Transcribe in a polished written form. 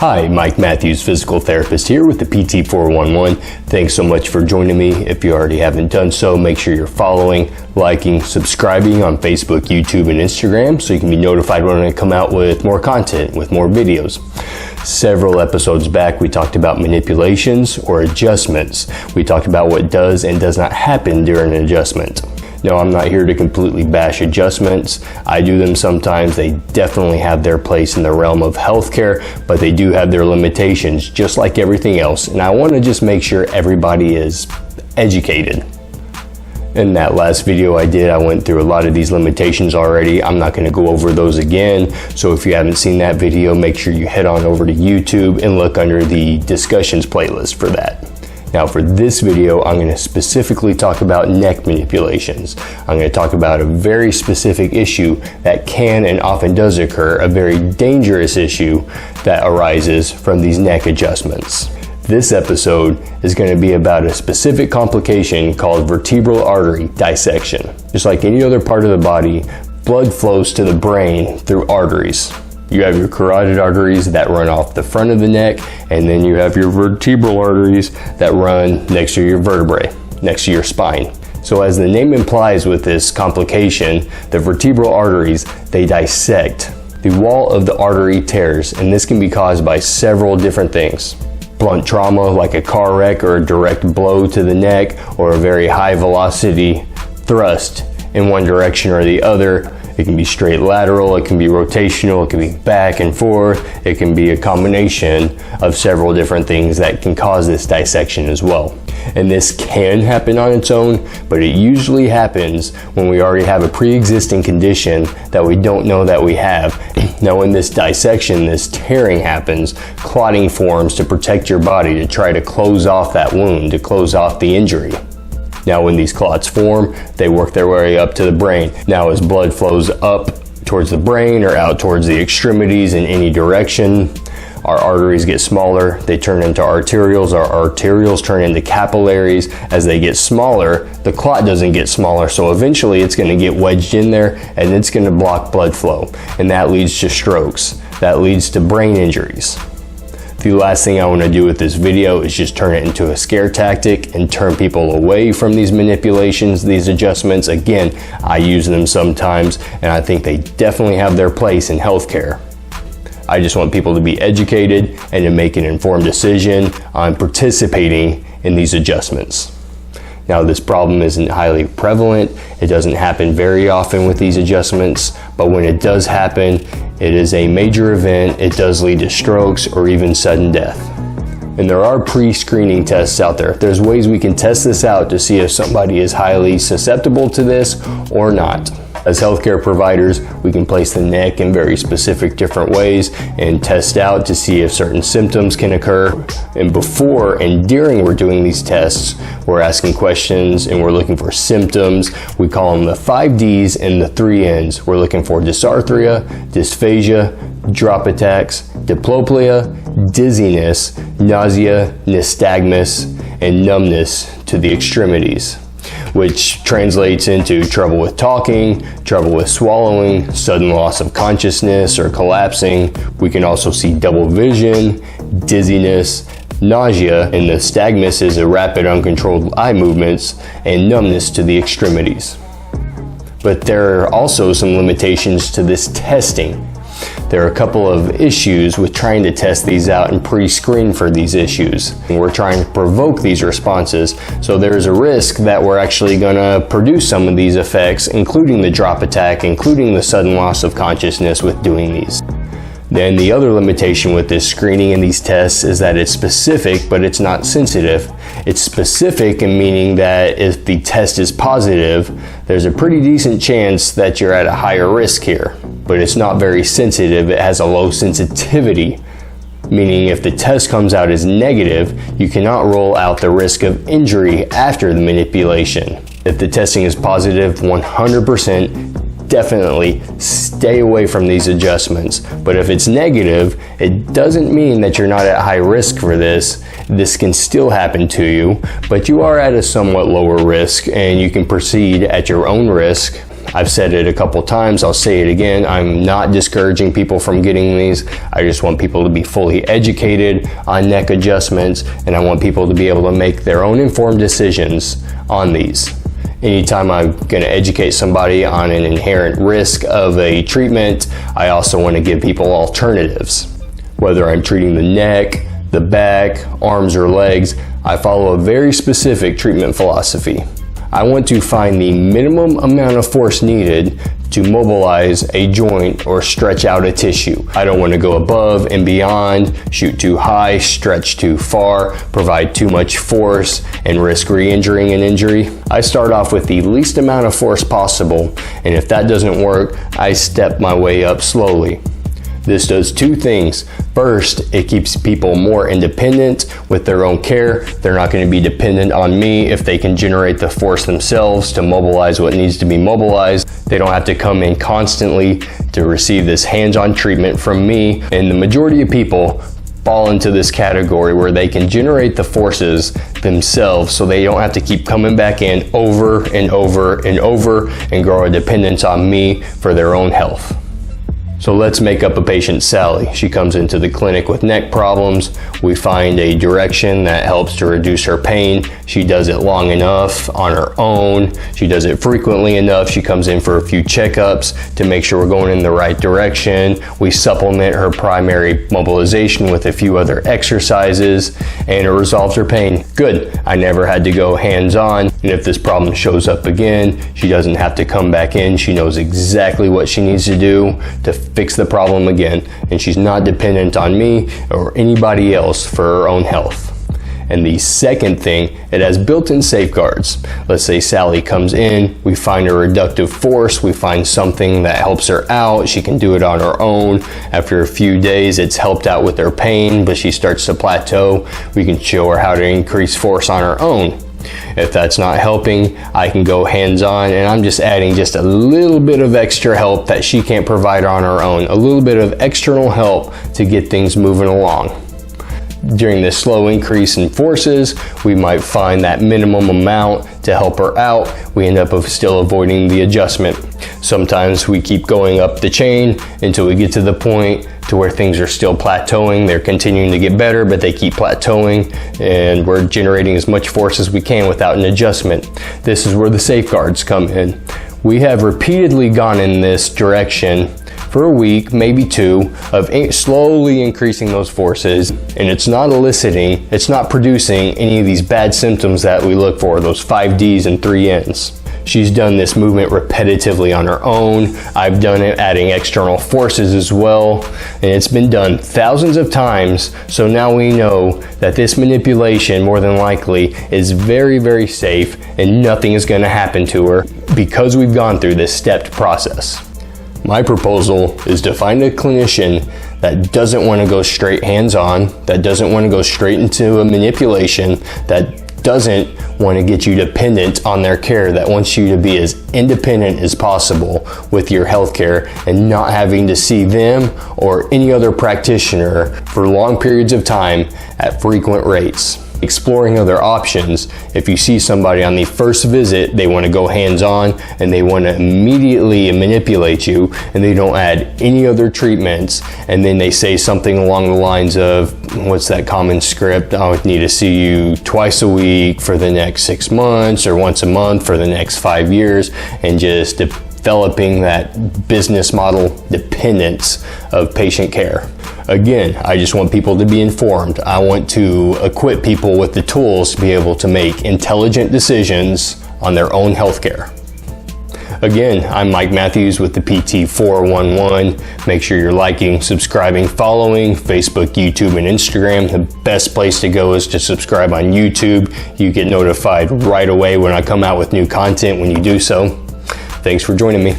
Hi, Mike Matthews, physical therapist here with the PT411. Thanks so much for joining me. If you already haven't done so, make sure you're following, liking, subscribing on Facebook, YouTube, and Instagram so you can be notified when I come out with more content, with more videos. Several episodes back, we talked about manipulations or adjustments. We talked about what does and does not happen during an adjustment. Now, I'm not here to completely bash adjustments. I do them sometimes. They definitely have their place in the realm of healthcare, but they do have their limitations, just like everything else. And I want to just make sure everybody is educated. In that last video I did, I went through a lot of these limitations already. I'm not going to go over those again. So if you haven't seen that video, make sure you head on over to YouTube and look under the discussions playlist for that. Now for this video, I'm going to specifically talk about neck manipulations. I'm going to talk about a very specific issue that can and often does occur, a very dangerous issue that arises from these neck adjustments. This episode is going to be about a specific complication called vertebral artery dissection. Just like any other part of the body, blood flows to the brain through arteries. You have your carotid arteries that run off the front of the neck, and then you have your vertebral arteries that run next to your vertebrae, next to your spine. So as the name implies with this complication, the vertebral arteries, they dissect. The wall of the artery tears, and this can be caused by several different things. Blunt trauma like a car wreck or a direct blow to the neck, or a very high velocity thrust in one direction or the other. It can be straight lateral, it can be rotational, it can be back and forth, it can be a combination of several different things that can cause this dissection as well. And this can happen on its own, but it usually happens when we already have a pre-existing condition that we don't know that we have. Now when this dissection, this tearing happens, clotting forms to protect your body, to try to close off that wound, to close off the injury. Now when these clots form, they work their way up to the brain. Now as blood flows up towards the brain or out towards the extremities in any direction, our arteries get smaller, they turn into arterioles, our arterioles turn into capillaries. As they get smaller, the clot doesn't get smaller, so eventually it's going to get wedged in there and it's going to block blood flow. And that leads to strokes, that leads to brain injuries. The last thing I want to do with this video is just turn it into a scare tactic and turn people away from these manipulations, these adjustments. Again, I use them sometimes and I think they definitely have their place in healthcare. I just want people to be educated and to make an informed decision on participating in these adjustments. Now this problem isn't highly prevalent, it doesn't happen very often with these adjustments, but when it does happen, it is a major event, it does lead to strokes or even sudden death. And there are pre-screening tests out there. There's ways we can test this out to see if somebody is highly susceptible to this or not. As healthcare providers, we can place the neck in very specific different ways and test out to see if certain symptoms can occur. And before and during we're doing these tests, we're asking questions and we're looking for symptoms. We call them the 5 Ds and the 3 Ns. We're looking for dysarthria, dysphagia, drop attacks, diplopia, dizziness, nausea, nystagmus, and numbness to the extremities, which translates into trouble with talking, trouble with swallowing, sudden loss of consciousness or collapsing. We can also see double vision, dizziness, nausea, and nystagmus is a rapid uncontrolled eye movements, and numbness to the extremities. But there are also some limitations to this testing. There are a couple of issues with trying to test these out and pre-screen for these issues. We're trying to provoke these responses, so there's a risk that we're actually going to produce some of these effects, including the drop attack, including the sudden loss of consciousness with doing these. Then the other limitation with this screening and these tests is that it's specific, but it's not sensitive. It's specific in meaning that if the test is positive, there's a pretty decent chance that you're at a higher risk here. But it's not very sensitive, it has a low sensitivity, meaning if the test comes out as negative, you cannot rule out the risk of injury after the manipulation. If the testing is positive, 100%, definitely stay away from these adjustments. But if it's negative, it doesn't mean that you're not at high risk for this. This can still happen to you, but you are at a somewhat lower risk and you can proceed at your own risk. I've said it a couple times, I'll say it again, I'm not discouraging people from getting these. I just want people to be fully educated on neck adjustments, and I want people to be able to make their own informed decisions on these. Anytime I'm going to educate somebody on an inherent risk of a treatment, I also want to give people alternatives. Whether I'm treating the neck, the back, arms, or legs, I follow a very specific treatment philosophy. I want to find the minimum amount of force needed to mobilize a joint or stretch out a tissue. I don't want to go above and beyond, shoot too high, stretch too far, provide too much force, and risk re-injuring an injury. I start off with the least amount of force possible, and if that doesn't work, I step my way up slowly. This does two things. First, it keeps people more independent with their own care. They're not going to be dependent on me if they can generate the force themselves to mobilize what needs to be mobilized. They don't have to come in constantly to receive this hands-on treatment from me. And the majority of people fall into this category where they can generate the forces themselves, so they don't have to keep coming back in over and over and over and grow a dependence on me for their own health. So let's make up a patient, Sally. She comes into the clinic with neck problems. We find a direction that helps to reduce her pain. She does it long enough on her own. She does it frequently enough. She comes in for a few checkups to make sure we're going in the right direction. We supplement her primary mobilization with a few other exercises, and it resolves her pain. Good. I never had to go hands-on, and if this problem shows up again, she doesn't have to come back in. She knows exactly what she needs to do to fix the problem again, and she's not dependent on me or anybody else for her own health. And the second thing, it has built-in safeguards. Let's say Sally comes in, we find a reductive force, we find something that helps her out, she can do it on her own. After a few days, it's helped out with her pain, but she starts to plateau. We can show her how to increase force on her own. If that's not helping, I can go hands-on, and I'm just adding just a little bit of extra help that she can't provide on her own, a little bit of external help to get things moving along. During this slow increase in forces, we might find that minimum amount to help her out. We end up still avoiding the adjustment. Sometimes we keep going up the chain until we get to the point to where things are still plateauing. They're continuing to get better, but they keep plateauing, and we're generating as much force as we can without an adjustment. This is where the safeguards come in. We have repeatedly gone in this direction for a week, maybe two, of slowly increasing those forces, and it's not eliciting, it's not producing any of these bad symptoms that we look for, those 5 Ds and 3 Ns. She's done this movement repetitively on her own. I've done it adding external forces as well, and it's been done thousands of times, so now we know that this manipulation more than likely is very, very safe and nothing is going to happen to her because we've gone through this stepped process. My proposal is to find a clinician that doesn't want to go straight hands-on, that doesn't want to go straight into a manipulation, that doesn't want to get you dependent on their care, that wants you to be as independent as possible with your healthcare and not having to see them or any other practitioner for long periods of time at frequent rates. Exploring other options. If you see somebody on the first visit, they want to go hands-on and they want to immediately manipulate you, and they don't add any other treatments, and then they say something along the lines of, what's that common script? I need to see you twice a week for the next 6 months or once a month for the next 5 years, and just developing that business model dependence of patient care. Again, I just want people to be informed. I want to equip people with the tools to be able to make intelligent decisions on their own healthcare. Again, I'm Mike Matthews with the PT411. Make sure you're liking, subscribing, following Facebook, YouTube, and Instagram. The best place to go is to subscribe on YouTube. You get notified right away when I come out with new content when you do so. Thanks for joining me.